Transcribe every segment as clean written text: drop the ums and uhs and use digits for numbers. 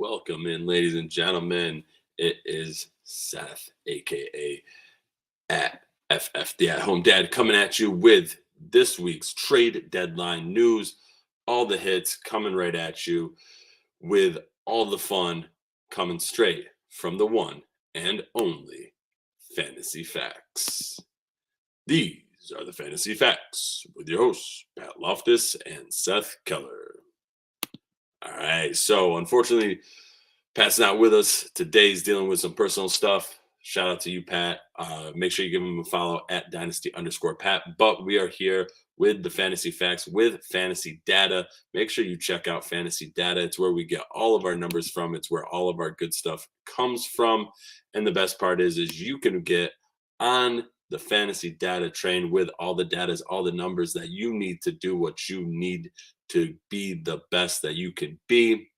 Welcome in, ladies and gentlemen. It is Seth, aka at FFD at Home Dad, coming at you with this week's trade deadline news. All the hits coming right at you with all the fun coming straight from the one and only Fantasy Facts. These are the Fantasy Facts with your hosts, Pat Loftus and Seth Keller. All right. So unfortunately, Pat's not with us today. He's dealing with some personal stuff. Shout out to you, Pat. Make sure you give him a follow at Dynasty_Pat. But we are here with the Fantasy Facts with Fantasy Data. Make sure you check out Fantasy Data. It's where we get all of our numbers from. It's where all of our good stuff comes from. And the best part is you can get on the Fantasy Data train with all the data, all the numbers that you need to do what you need to be the best that you can be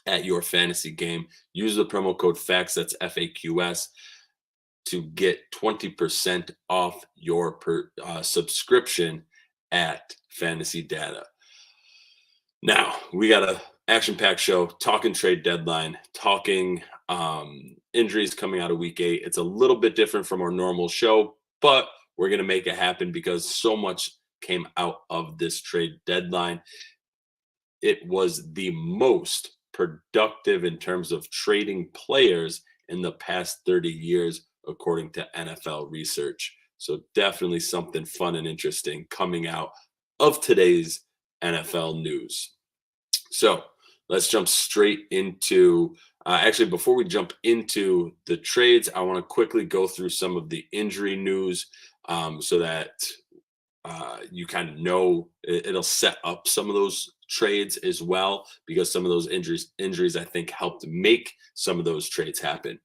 at your fantasy game. Use the promo code FAQS, that's FAQS, to get 20% off your subscription at Fantasy Data. Now, we got an action-packed show, talking trade deadline, talking injuries coming out of week 8. It's a little bit different from our normal show, but we're going to make it happen because so much came out of this trade deadline. It was the most productive in terms of trading players in the past 30 years, according to NFL research. So definitely something fun and interesting coming out of today's NFL news. So let's jump straight into, actually, before we jump into the trades, I want to quickly go through some of the injury news so that you kind of know it'll set up some of those trades as well, because some of those injuries I think helped make some of those trades happen.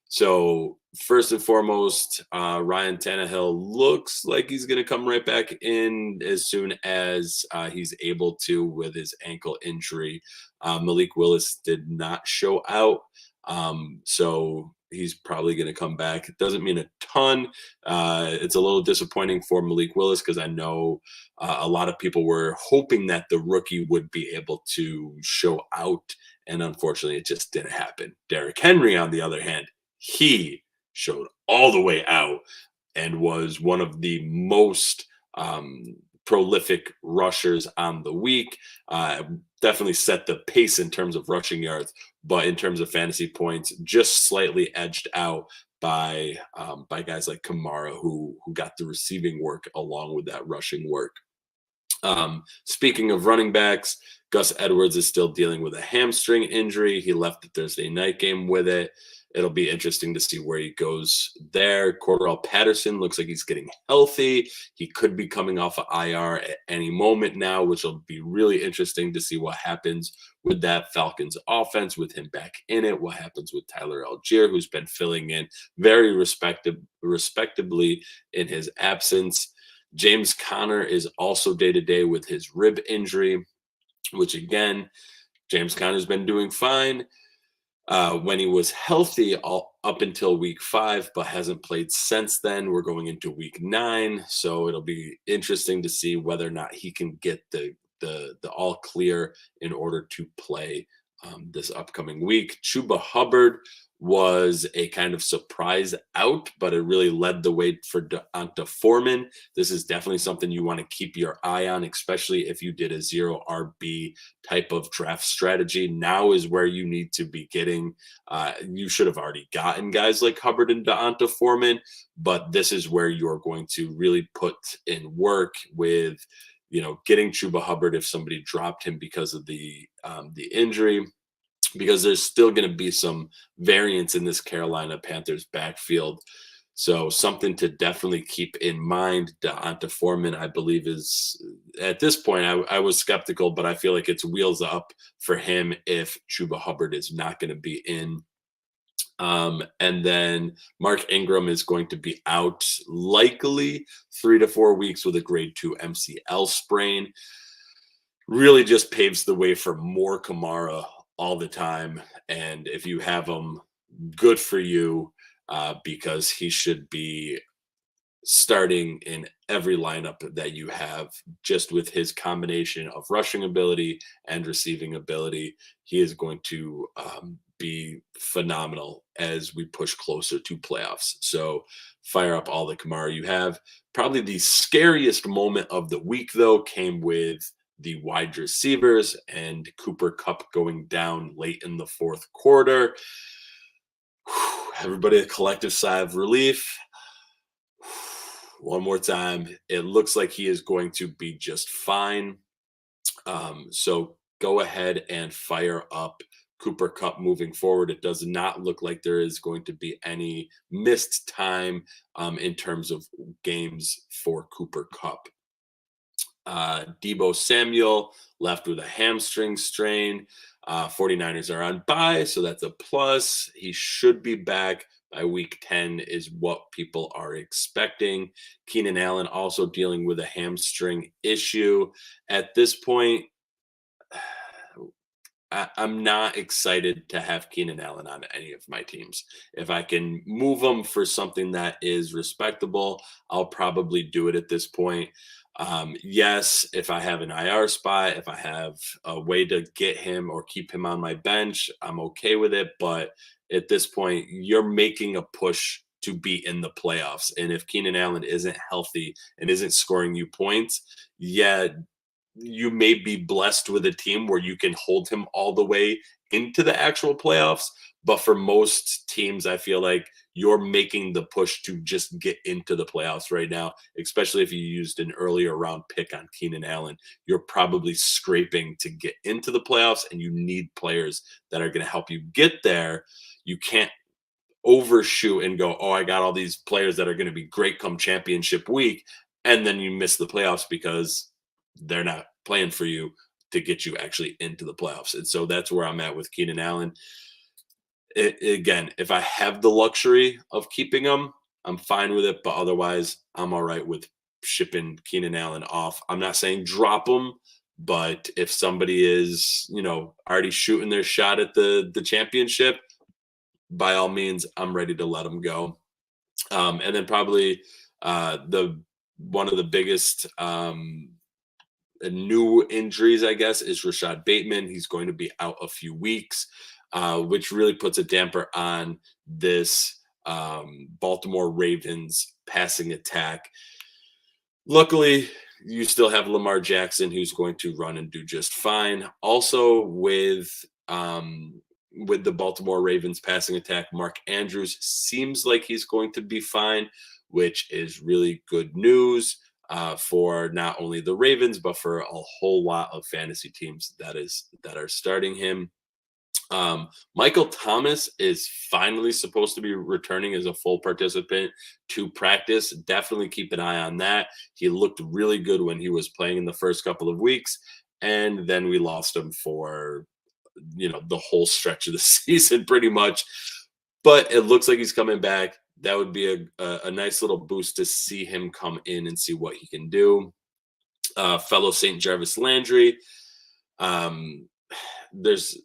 So first and foremost, Ryan Tannehill looks like he's going to come right back in as soon as he's able to with his ankle injury. Malik Willis did not show out, so he's probably going to come back. It doesn't mean a ton. It's a little disappointing for Malik Willis because I know a lot of people were hoping that the rookie would be able to show out, and unfortunately it just didn't happen. Derrick Henry, on the other hand, he showed all the way out and was one of the most prolific rushers on the week. Definitely set the pace in terms of rushing yards, but in terms of fantasy points, just slightly edged out by guys like Kamara, who got the receiving work along with that rushing work. Speaking of running backs, Gus Edwards is still dealing with a hamstring injury. He left the Thursday night game with it. It'll be interesting to see where he goes there. Cordell Patterson looks like he's getting healthy. He could be coming off of IR at any moment now, which will be really interesting to see what happens with that Falcons offense, with him back in it. What happens with Tyler Algier, who's been filling in very respectably in his absence. James Conner is also day-to-day with his rib injury, which again, James Conner's been doing fine when he was healthy up until week 5, but hasn't played since then. We're going into week 9, so it'll be interesting to see whether or not he can get the all clear in order to play this upcoming week. Chuba Hubbard was a kind of surprise out, but it really led the way for D'Onta Foreman. This is definitely something you want to keep your eye on, especially if you did a 0 RB type of draft strategy. Now is where you need to be getting, you should have already gotten guys like Hubbard and D'Onta Foreman, but this is where you're going to really put in work with, getting Chuba Hubbard if somebody dropped him because of the injury, because there's still going to be some variance in this Carolina Panthers backfield. So something to definitely keep in mind. D'Onta Foreman, I believe, is at this point, I was skeptical, but I feel like it's wheels up for him if Chuba Hubbard is not going to be in. And then Mark Ingram is going to be out likely 3 to 4 weeks with a grade 2 MCL sprain. Really just paves the way for more Kamara all the time. And if you have him, good for you, because he should be starting in every lineup that you have, just with his combination of rushing ability and receiving ability. He is going to be phenomenal as we push closer to playoffs. So fire up all the Kamara you have. Probably the scariest moment of the week, though, came with the wide receivers and Cooper Kupp going down late in the fourth quarter. Everybody a collective sigh of relief. One more time. It looks like he is going to be just fine. So go ahead and fire up Cooper Kupp moving forward. It does not look like there is going to be any missed time in terms of games for Cooper Kupp. Deebo Samuel left with a hamstring strain. 49ers are on bye, so that's a plus. He should be back by week 10 is what people are expecting. Keenan Allen also dealing with a hamstring issue. At this point, I'm not excited to have Keenan Allen on any of my teams. If I can move him for something that is respectable, I'll probably do it at this point. Yes, if I have an IR spot, if I have a way to get him or keep him on my bench, I'm okay with it. But at this point, you're making a push to be in the playoffs. And if Keenan Allen isn't healthy and isn't scoring you points, yeah, you may be blessed with a team where you can hold him all the way into the actual playoffs. But for most teams, I feel like you're making the push to just get into the playoffs right now, especially if you used an earlier round pick on Keenan Allen. You're probably scraping to get into the playoffs, and you need players that are going to help you get there. You can't overshoot and go, oh, I got all these players that are going to be great come championship week. And then you miss the playoffs because they're not playing for you to get you actually into the playoffs. And so that's where I'm at with Keenan Allen. Again, if I have the luxury of keeping him, I'm fine with it. But otherwise, I'm all right with shipping Keenan Allen off. I'm not saying drop him, but if somebody is, already shooting their shot at the championship, by all means, I'm ready to let them go. And then probably the one of the biggest new injuries, I guess, is Rashad Bateman. He's going to be out a few weeks, which really puts a damper on this Baltimore Ravens passing attack. Luckily, you still have Lamar Jackson, who's going to run and do just fine. Also, with the Baltimore Ravens passing attack, Mark Andrews seems like he's going to be fine, which is really good news for not only the Ravens, but for a whole lot of fantasy teams that are starting him. Michael Thomas is finally supposed to be returning as a full participant to practice. Definitely keep an eye on that. He looked really good when he was playing in the first couple of weeks, and then we lost him for the whole stretch of the season pretty much. But it looks like he's coming back. That would be a nice little boost to see him come in and see what he can do. Fellow St. Jarvis Landry. There's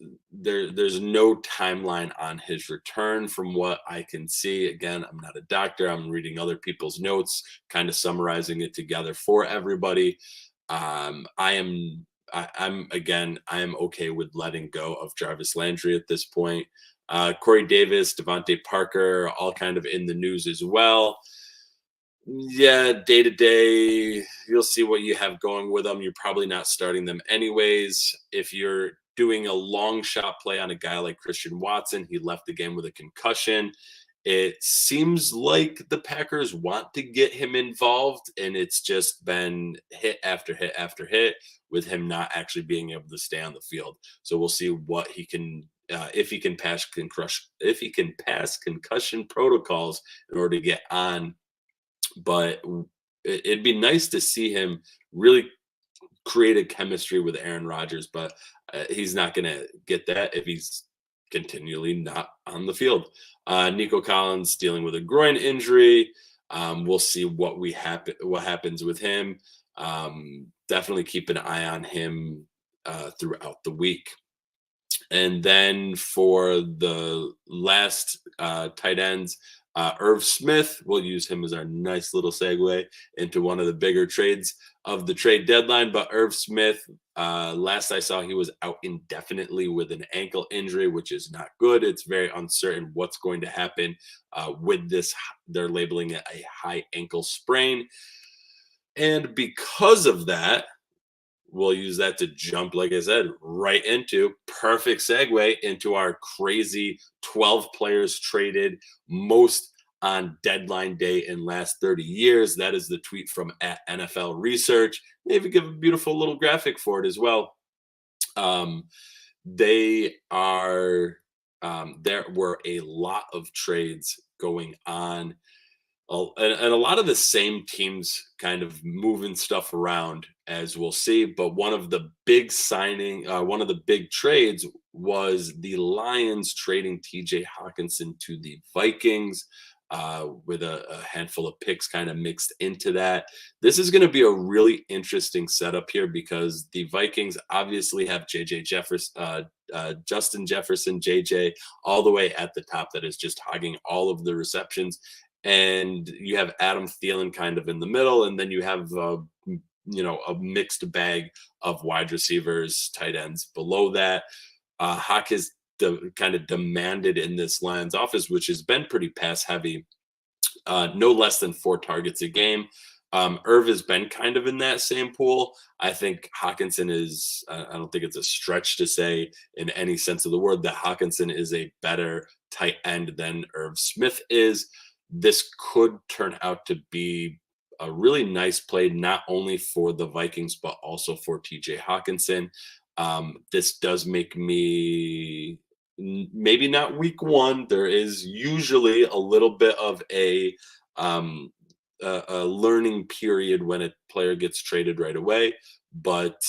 no timeline on his return from what I can see. Again, I'm not a doctor. I'm reading other people's notes, kind of summarizing it together for everybody. I am okay with letting go of Jarvis Landry at this point. Corey Davis, Devontae Parker, all kind of in the news as well. Yeah, day to day, you'll see what you have going with them. You're probably not starting them anyways. If you're doing a long shot play on a guy like Christian Watson, he left the game with a concussion. It seems like the Packers want to get him involved, and it's just been hit after hit after hit with him not actually being able to stay on the field. So we'll see what he can, if he can pass concussion protocols in order to get on. But it'd be nice to see him really create a chemistry with Aaron Rodgers, but he's not going to get that if he's continually not on the field. Nico Collins dealing with a groin injury. We'll see what happens with him. Definitely keep an eye on him throughout the week. And then for the last tight ends, Irv Smith, we'll use him as our nice little segue into one of the bigger trades of the trade deadline. But Irv Smith, last I saw, he was out indefinitely with an ankle injury, which is not good. It's very uncertain what's going to happen with this. They're labeling it a high ankle sprain. And because of that, we'll use that to jump, like I said, right into perfect segue into our crazy 12 players traded most on deadline day in last 30 years. That is the tweet from at NFL Research. Maybe give a beautiful little graphic for it as well. They are there were a lot of trades going on, and a lot of the same teams kind of moving stuff around, as we'll see. But one of the big trades was the Lions trading TJ Hawkinson to the Vikings, with a handful of picks kind of mixed into that. This is going to be a really interesting setup here because the Vikings obviously have Justin Jefferson, JJ, all the way at the top, that is just hogging all of the receptions. And you have Adam Thielen kind of in the middle, and then you have a mixed bag of wide receivers, tight ends below that. Hawk is kind of demanded in this Lions office, which has been pretty pass heavy, no less than 4 targets a game. Irv has been kind of in that same pool. I think Hawkinson is, I don't think it's a stretch to say in any sense of the word that Hawkinson is a better tight end than Irv Smith is. This could turn out to be a really nice play, not only for the Vikings, but also for TJ Hawkinson. This does make me, maybe not week one. There is usually a little bit of a learning period when a player gets traded right away, but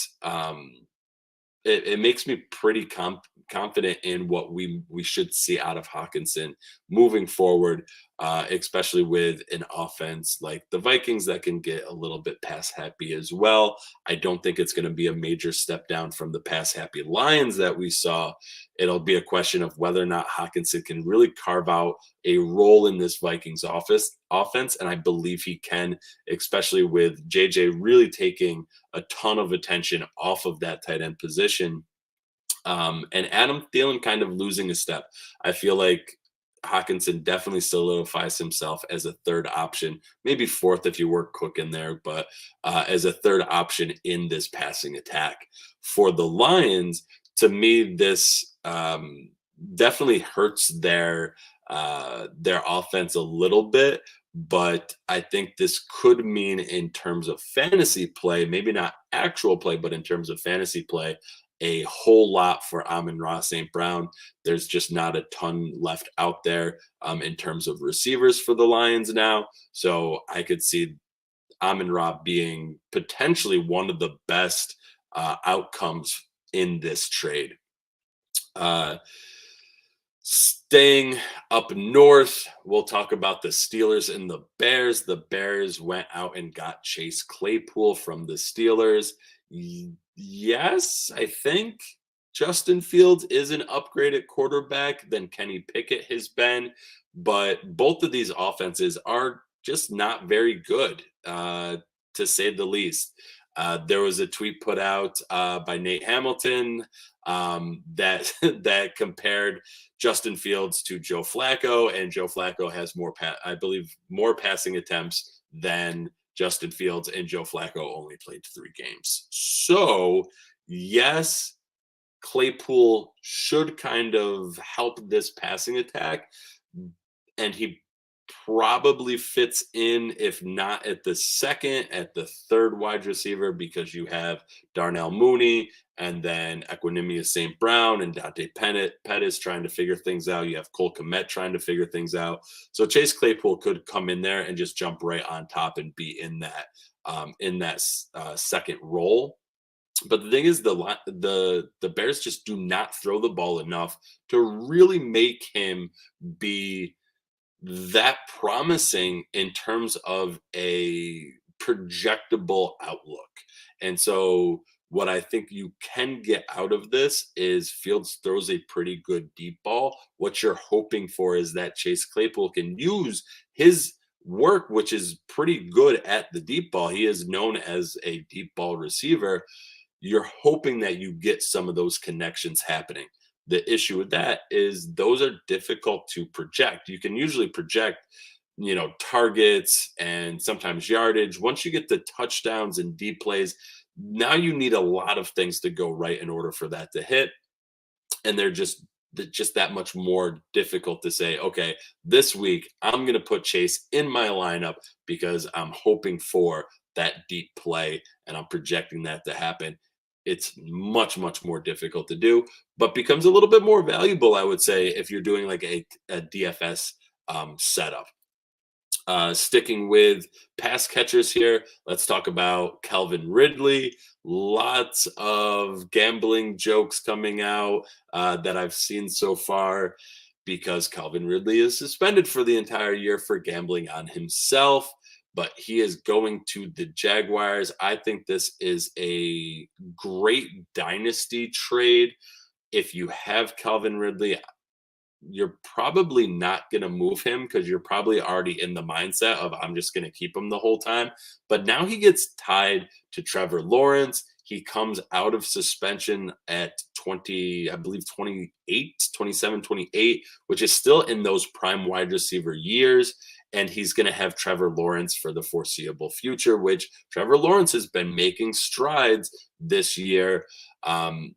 it makes me pretty confident in what we should see out of Hawkinson moving forward, especially with an offense like the Vikings that can get a little bit pass happy as well. I don't think it's going to be a major step down from the pass happy Lions that we saw. It'll be a question of whether or not Hawkinson can really carve out a role in this Vikings offense, and I believe he can, especially with JJ really taking a ton of attention off of that tight end position. And Adam Thielen kind of losing a step. I feel like Hawkinson definitely solidifies himself as a third option, maybe fourth if you work Cook in there, but as a third option in this passing attack. For the Lions, to me, this definitely hurts their offense a little bit. But I think this could mean, in terms of fantasy play, maybe not actual play, but in terms of fantasy play, a whole lot for Amon-Ra St. Brown. There's just not a ton left out there in terms of receivers for the Lions now. So I could see Amon-Ra being potentially one of the best outcomes in this trade. Staying up north, we'll talk about the Steelers and the Bears. The Bears went out and got Chase Claypool from the Steelers. Yes, I think Justin Fields is an upgraded quarterback than Kenny Pickett has been, but both of these offenses are just not very good, to say the least. There was a tweet put out by Nate Hamilton that that compared Justin Fields to Joe Flacco, and Joe Flacco has more passing attempts than Justin Fields, and Joe Flacco only played 3 games. So, yes, Claypool should kind of help this passing attack, and he probably fits in, if not at the second, at the third wide receiver, because you have Darnell Mooney and then Equanimeous St. Brown and Dante Pettis trying to figure things out. You have Cole Kmet trying to figure things out. So Chase Claypool could come in there and just jump right on top and be in that second role. But the thing is, the Bears just do not throw the ball enough to really make him be that promising in terms of a projectable outlook. And so What I think you can get out of this is Fields throws a pretty good deep ball. What you're hoping for is that Chase Claypool can use his work, which is pretty good at the deep ball. He is known as a deep ball receiver. You're hoping that you get some of those connections happening. The issue with that is those are difficult to project. You can usually project, targets and sometimes yardage. Once you get the touchdowns and deep plays, now you need a lot of things to go right in order for that to hit. And they're just that much more difficult to say, okay, this week I'm going to put Chase in my lineup because I'm hoping for that deep play and I'm projecting that to happen. It's much, much more difficult to do, but becomes a little bit more valuable, I would say, if you're doing like a DFS setup. Sticking with pass catchers here, let's talk about Calvin Ridley. Lots of gambling jokes coming out that I've seen so far because Calvin Ridley is suspended for the entire year for gambling on himself, but he is going to the Jaguars. I think this is a great dynasty trade. If you have Calvin Ridley, you're probably not going to move him because you're probably already in the mindset of I'm just going to keep him the whole time. But now he gets tied to Trevor Lawrence. He comes out of suspension at 20, I believe 28, 27, 28, which is still in those prime wide receiver years. And he's going to have Trevor Lawrence for the foreseeable future, which Trevor Lawrence has been making strides this year.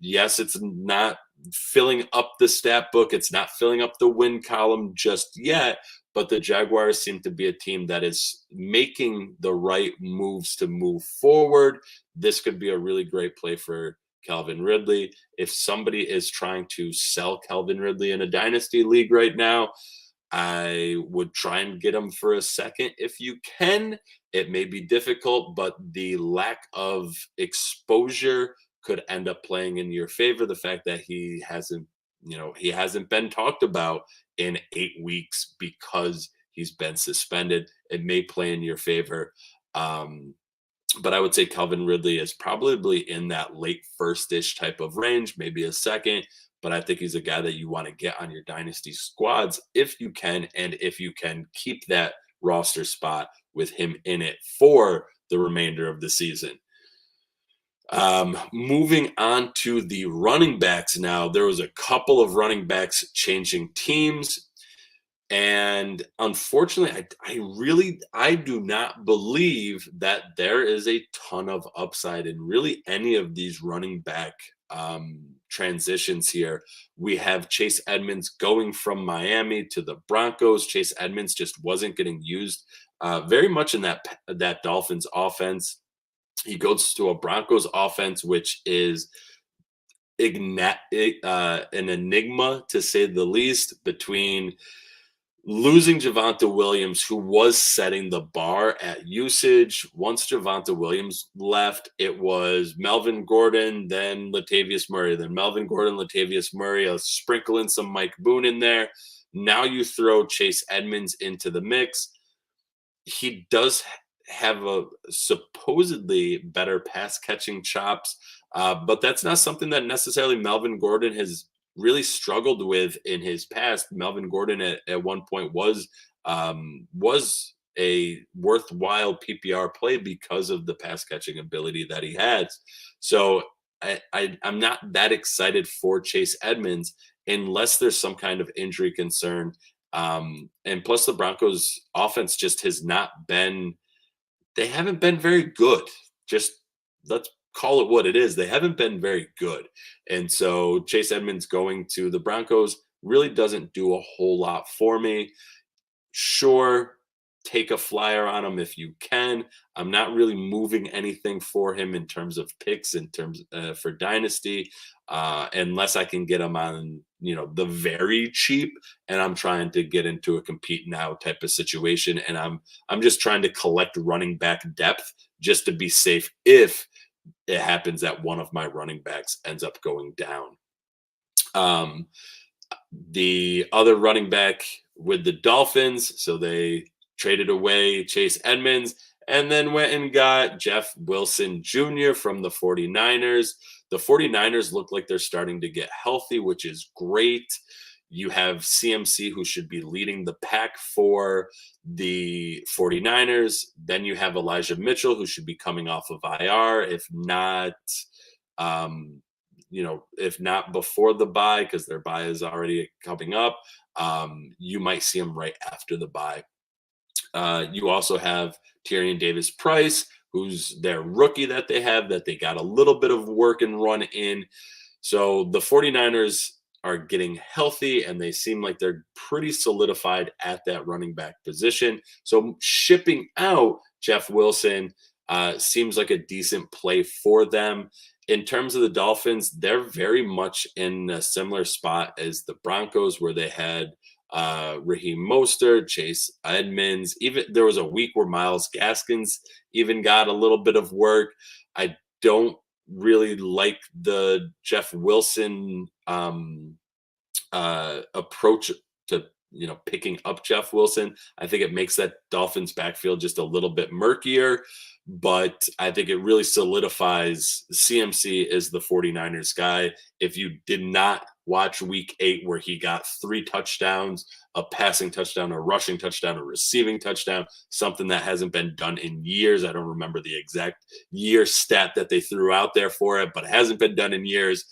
Yes, it's not filling up the stat book. It's not filling up the win column just yet, but the Jaguars seem to be a team that is making the right moves to move forward. This could be a really great play for Calvin Ridley. If somebody is trying to sell Calvin Ridley in a dynasty league right now, I would try and get him for a second if you can. It may be difficult, but the lack of exposure could end up playing in your favor. The fact that he hasn't been talked about in 8 weeks because he's been suspended, it may play in your favor. But I would say Calvin Ridley is probably in that late first-ish type of range, maybe a second. But I think he's a guy that you want to get on your dynasty squads if you can, and if you can keep that roster spot with him in it for the remainder of the season. Moving on to the running backs now, there was a couple of running backs changing teams. And unfortunately, I do not believe that there is a ton of upside in really any of these running back transitions here. We have Chase Edmonds going from Miami to the Broncos. Chase Edmonds just wasn't getting used very much in that Dolphins offense. He goes to a Broncos offense, which is an enigma, to say the least, between losing Javonte Williams, who was setting the bar at usage. Once Javonte Williams left, it was Melvin Gordon, then Latavius Murray, then Melvin Gordon, Latavius Murray, a sprinkle in some Mike Boone in there. Now you throw Chase Edmonds into the mix. He does have a supposedly better pass catching chops, but that's not something that necessarily Melvin Gordon has really struggled with in his past. Melvin Gordon at one point was a worthwhile PPR play because of the pass catching ability that he has. So I'm not that excited for Chase Edmonds unless there's some kind of injury concern. And plus the Broncos offense just has not been, they haven't been very good. Just let's call it what it is. They haven't been very good. And so Chase Edmonds going to the Broncos really doesn't do a whole lot for me. Sure, take a flyer on him if you can. I'm not really moving anything for him in terms of picks, in terms for dynasty, unless I can get him on, the very cheap, and I'm trying to get into a compete now type of situation. And I'm just trying to collect running back depth just to be safe if it happens that one of my running backs ends up going down. The other running back with the Dolphins, so they traded away Chase Edmonds, and then went and got Jeff Wilson Jr. from the 49ers. The 49ers look like they're starting to get healthy, which is great. You have CMC, who should be leading the pack for the 49ers. Then you have Elijah Mitchell, who should be coming off of IR, um, if not before the bye, because their bye is already coming up. You might see him right after the bye. You also have Tyrion Davis Price, who's their rookie that they got a little bit of work and run in. So the 49ers are getting healthy, and they seem like they're pretty solidified at that running back position. So shipping out Jeff Wilson seems like a decent play for them. In terms of the Dolphins, they're very much in a similar spot as the Broncos, where they had Raheem Mostert, Chase Edmonds. Even there was a week where Myles Gaskins even got a little bit of work. I don't really like the Jeff Wilson approach to picking up Jeff Wilson. I think it makes that Dolphins backfield just a little bit murkier, but I think it really solidifies CMC as the 49ers guy. If you did not watch week 8, where he got 3 touchdowns, a passing touchdown, a rushing touchdown, a receiving touchdown, something that hasn't been done in years. I don't remember the exact year stat that they threw out there for it, but it hasn't been done in years.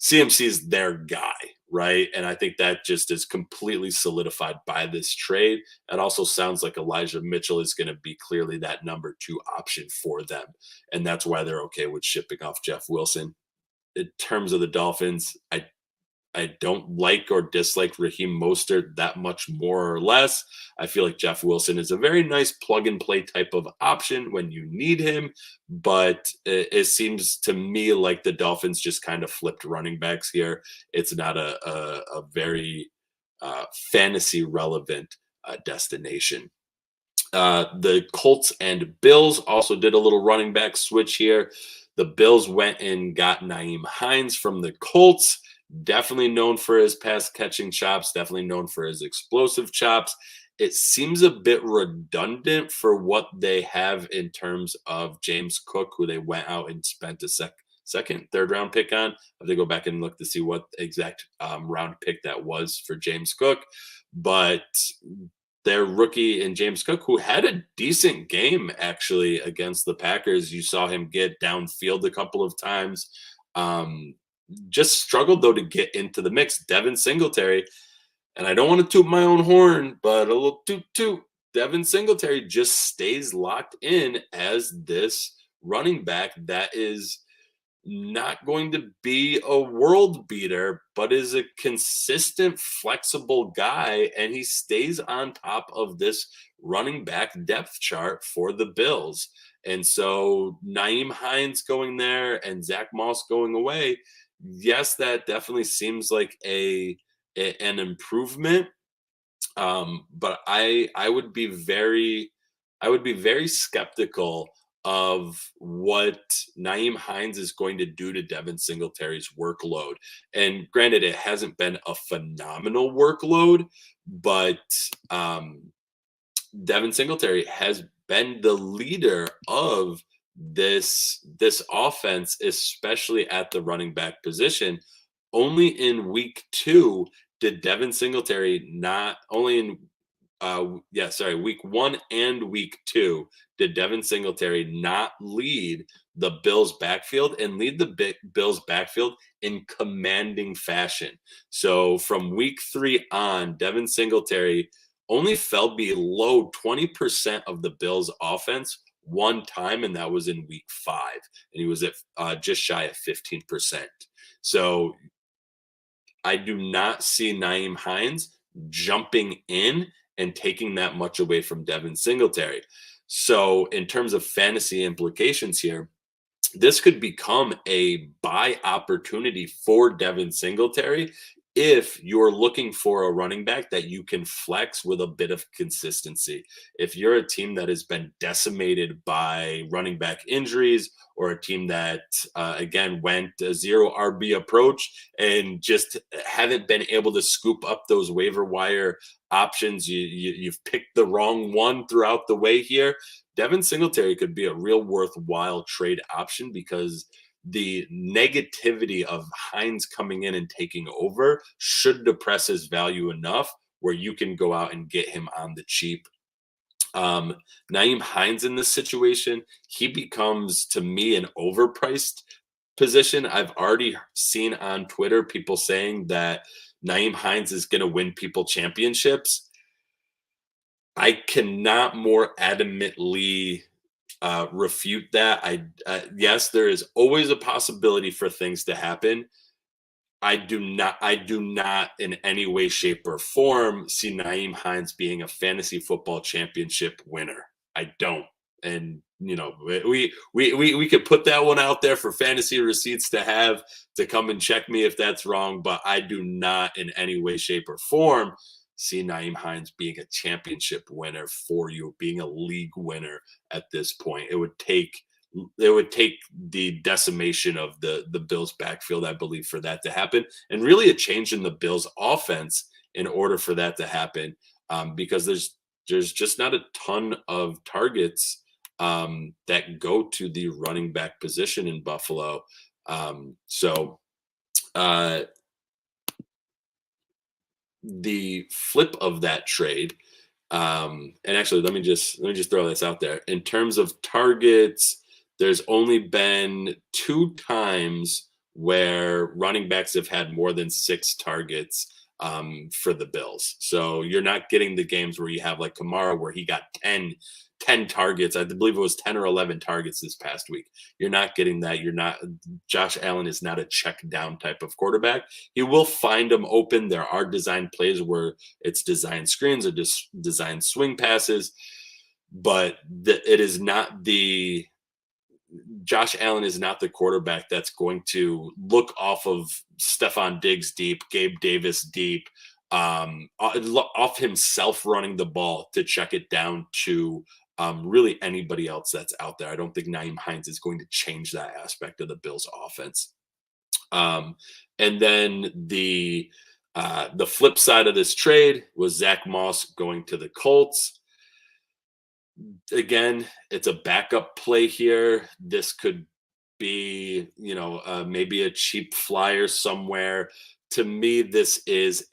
CMC is their guy, right? And I think that just is completely solidified by this trade. It also sounds like Elijah Mitchell is going to be clearly that number 2 option for them. And that's why they're okay with shipping off Jeff Wilson. In terms of the Dolphins, I don't like or dislike Raheem Mostert that much more or less. I feel like Jeff Wilson is a very nice plug and play type of option when you need him, but it seems to me like the Dolphins just kind of flipped running backs here. It's not a very fantasy relevant destination. The Colts and Bills also did a little running back switch here. The Bills went and got Nyheim Hines from the Colts. Definitely known for his pass catching chops, definitely known for his explosive chops. It seems a bit redundant for what they have in terms of James Cook, who they went out and spent a third round pick on. I have to go back and look to see what exact round pick that was for James Cook. But their rookie in James Cook, who had a decent game actually against the Packers. You saw him get downfield a couple of times. Just struggled, though, to get into the mix. Devin Singletary, and I don't want to toot my own horn, but a little toot. Devin Singletary just stays locked in as this running back that is not going to be a world beater, but is a consistent, flexible guy, and he stays on top of this running back depth chart for the Bills. And so Nyheim Hines going there and Zach Moss going away, yes, that definitely seems like an improvement. But I would be very skeptical of what Nyheim Hines is going to do to Devin Singletary's workload. And granted, it hasn't been a phenomenal workload, but Devin Singletary has been the leader of this offense, especially at the running back position. Only in week 2 did Devin Singletary not only in week 1 and week 2 did Devin Singletary not lead the Bills backfield and lead the Bills backfield in commanding fashion. So from week 3 on, Devin Singletary only fell below 20% of the Bills offense one time, and that was in week 5, and he was at just shy of 15%. So I do not see Nyheim Hines jumping in and taking that much away from Devin Singletary. So in terms of fantasy implications here, this could become a buy opportunity for Devin Singletary if you're looking for a running back that you can flex with a bit of consistency. If you're a team that has been decimated by running back injuries, or a team that, again, went a 0 RB approach and just haven't been able to scoop up those waiver wire options, you've picked the wrong one throughout the way here, Devin Singletary could be a real worthwhile trade option because the negativity of Hines coming in and taking over should depress his value enough where you can go out and get him on the cheap. Naeem Hines in this situation, he becomes to me an overpriced position. I've already seen on Twitter people saying that Naeem Hines is going to win people championships. I cannot more adamantly refute that. Yes, there is always a possibility for things to happen. I do not in any way, shape, or form see Naeem Hines being a fantasy football championship winner. I don't. And we could put that one out there for fantasy receipts to have to come and check me if that's wrong, but I do not in any way, shape, or form see Naeem Hines being a championship winner for you, being a league winner at this point. It would take the decimation of the Bills backfield, I believe, for that to happen, and really a change in the Bills offense in order for that to happen, because there's just not a ton of targets that go to the running back position in Buffalo. The flip of that trade, and actually let me just throw this out there. In terms of targets, there's only been 2 times where running backs have had more than 6 targets for the Bills. So you're not getting the games where you have like Kamara where he got 10 targets. I believe it was 10 or 11 targets this past week. You're not getting that. Josh Allen is not a check down type of quarterback. He will find them open. There are designed plays where it's designed screens or just designed swing passes, but it is not Josh Allen is not the quarterback that's going to look off of Stephon Diggs deep, Gabe Davis deep, off himself running the ball to check it down to really anybody else that's out there. I don't think Naeem Hines is going to change that aspect of the Bills offense. And then the flip side of this trade was Zach Moss going to the Colts. Again, it's a backup play here. This could be, maybe a cheap flyer somewhere. To me, this is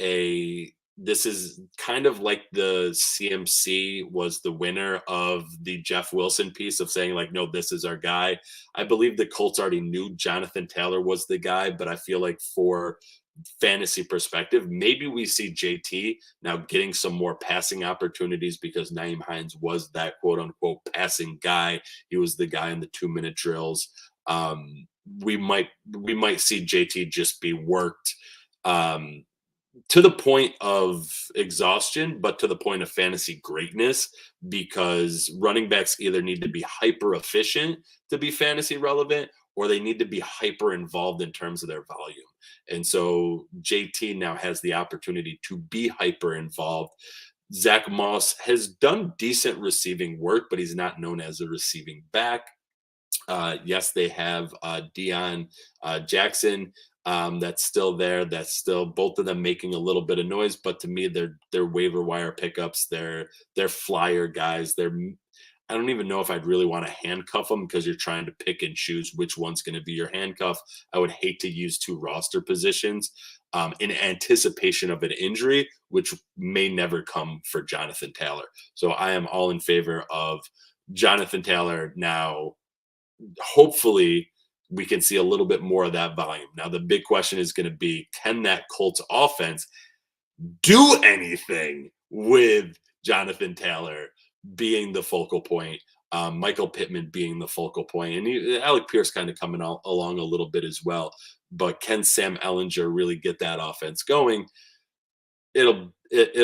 kind of like the CMC was the winner of the Jeff Wilson piece of saying like, no, this is our guy. I believe the Colts already knew Jonathan Taylor was the guy, but I feel like for fantasy perspective, maybe we see JT now getting some more passing opportunities because Naeem Hines was that quote unquote passing guy. He was the guy in the 2-minute drills. We might see JT just be worked to the point of exhaustion, but to the point of fantasy greatness, because running backs either need to be hyper efficient to be fantasy relevant, or they need to be hyper involved in terms of their volume. And so JT now has the opportunity to be hyper involved. Zach Moss has done decent receiving work, but he's not known as a receiving back. Yes, they have Deion Jackson that's still there. That's still both of them making a little bit of noise, but to me, they're waiver wire pickups. They're flyer guys. I don't even know if I'd really want to handcuff them because you're trying to pick and choose which one's going to be your handcuff. I would hate to use 2 roster positions in anticipation of an injury, which may never come for Jonathan Taylor. So I am all in favor of Jonathan Taylor now. Hopefully we can see a little bit more of that volume. Now, the big question is going to be, can that Colts offense do anything with Jonathan Taylor being the focal point, Michael Pittman being the focal point, and Alec Pierce kind of coming along a little bit as well. But can Sam Ehlinger really get that offense going? It'll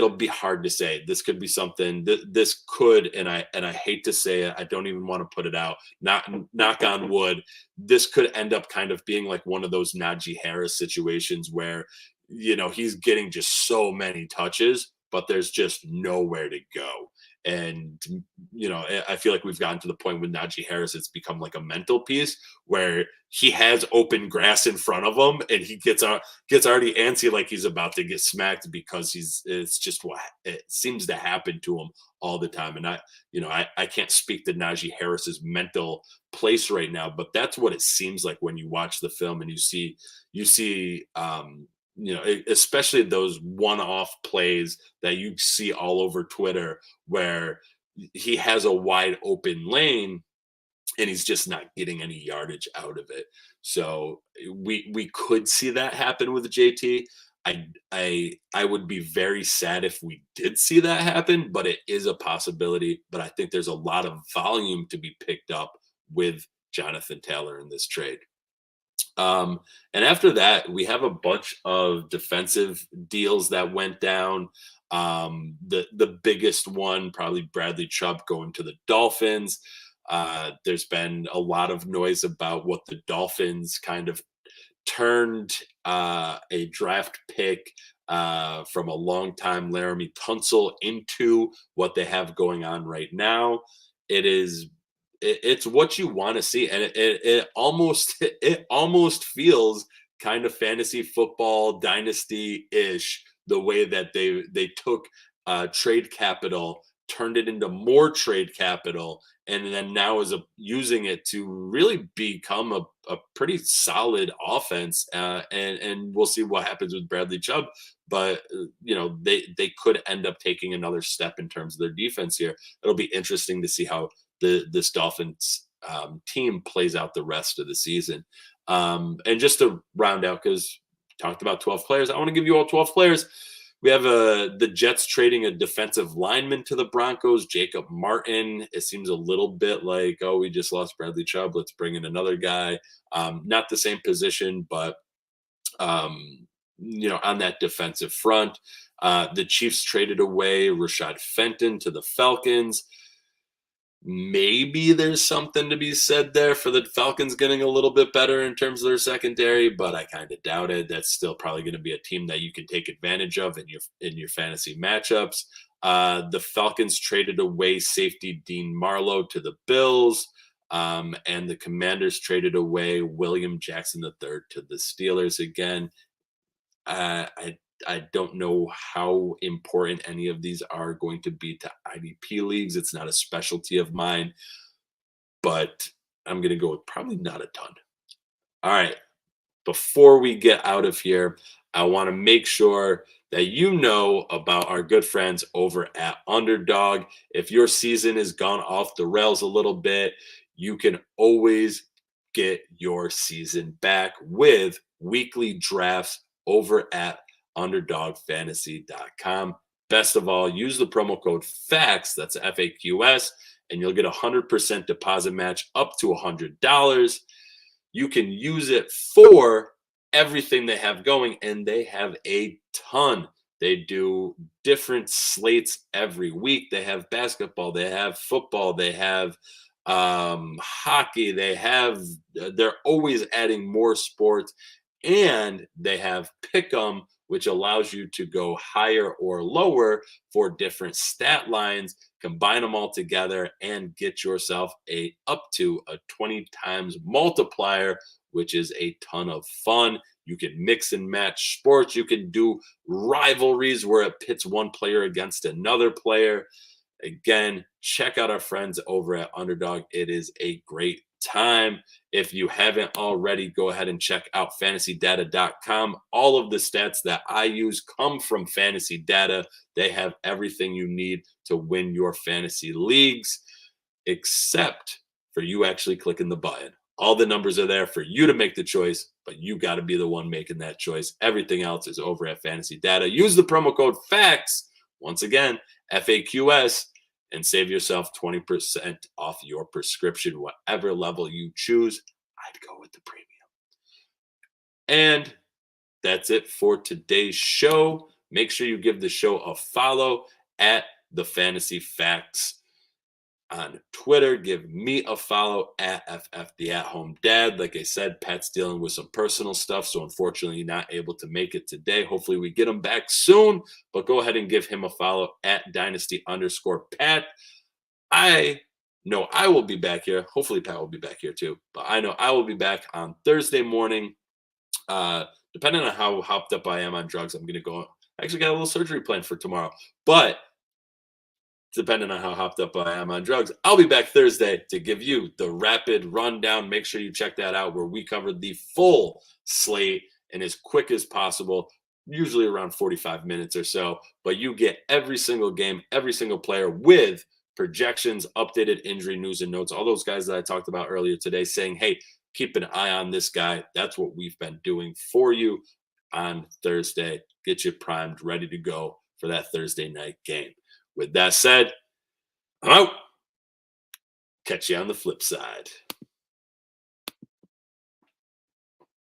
be hard to say. This could be something. This could, and I hate to say it, I don't even want to put it out. Knock on wood. This could end up kind of being like one of those Najee Harris situations where he's getting just so many touches, but there's just nowhere to go. And I feel like we've gotten to the point with Najee Harris, it's become like a mental piece where he has open grass in front of him and he gets already antsy, like he's about to get smacked, because it's just what it seems to happen to him all the time. And I can't speak to Najee Harris's mental place right now, but that's what it seems like when you watch the film and you see especially those one-off plays that you see all over Twitter where he has a wide open lane and he's just not getting any yardage out of it. So we could see that happen with JT. I would be very sad if we did see that happen, but it is a possibility. But I think there's a lot of volume to be picked up with Jonathan Taylor in this trade. And after that, we have a bunch of defensive deals that went down. The biggest one, probably Bradley Chubb going to the Dolphins. There's been a lot of noise about what the Dolphins kind of turned a draft pick from a longtime Laramie Tunsil into what they have going on right now. It's what you want to see, and it almost feels kind of fantasy football dynasty ish, the way that they took trade capital, turned it into more trade capital, and then now is using it to really become a pretty solid offense. And we'll see what happens with Bradley Chubb, but they could end up taking another step in terms of their defense here. It'll be interesting to see how this Dolphins team plays out the rest of the season. And just to round out, because talked about 12 players, I want to give you all 12 players. We have the Jets trading a defensive lineman to the Broncos, Jacob Martin. It seems a little bit like, oh, we just lost Bradley Chubb, let's bring in another guy. Not the same position, but on that defensive front. The Chiefs traded away Rashad Fenton to the Falcons. Maybe there's something to be said there for the Falcons getting a little bit better in terms of their secondary, but I kind of doubt it. That's still probably going to be a team that you can take advantage of in your fantasy matchups. The Falcons traded away safety Dean Marlowe to the Bills, and the Commanders traded away William Jackson III to the Steelers. Again, I don't know how important any of these are going to be to IDP leagues. It's not a specialty of mine, but I'm going to go with probably not a ton. All right. Before we get out of here, I want to make sure that you know about our good friends over at Underdog. If your season has gone off the rails a little bit, you can always get your season back with weekly drafts over at underdogfantasy.com. Best of all, use the promo code FAQS, that's FAQS, and you'll get a 100% deposit match up to $100. You can use it for everything they have going, and they have a ton. They do different slates every week. They have basketball, they have football, they have hockey, they're always adding more sports, and they have Pick'em, which allows you to go higher or lower for different stat lines, combine them all together, and get yourself up to a 20 times multiplier, which is a ton of fun. You can mix and match sports. You can do rivalries where it pits one player against another player. Again, check out our friends over at Underdog. It is a great time. If you haven't already, go ahead and check out fantasydata.com. All of the stats that I use come from Fantasy Data. They have everything you need to win your fantasy leagues, except for you actually clicking the button. All the numbers are there for you to make the choice, but you got to be the one making that choice. Everything else is over at Fantasy Data. Use the promo code FAQS, once again, FAQS, and save yourself 20% off your prescription, whatever level you choose. I'd go with the premium. And that's it for today's show. Make sure you give the show a follow at the Fantasy Facts on Twitter. Give me a follow at FF the At Home Dad. Like I said, Pat's dealing with some personal stuff, so unfortunately not able to make it today. Hopefully we get him back soon, but go ahead and give him a follow at Dynasty_Pat. I know I will be back here. Hopefully Pat will be back here too, but I know I will be back on Thursday morning. Depending on how hopped up I am on drugs, I'm going to go. I actually got a little surgery planned for tomorrow, but depending on how hopped up I am on drugs, I'll be back Thursday to give you the rapid rundown. Make sure you check that out where we covered the full slate in as quick as possible, usually around 45 minutes or so. But you get every single game, every single player with projections, updated injury news and notes, all those guys that I talked about earlier today saying, hey, keep an eye on this guy. That's what we've been doing for you on Thursday. Get you primed, ready to go for that Thursday night game. With that said, I'm out. Catch you on the flip side.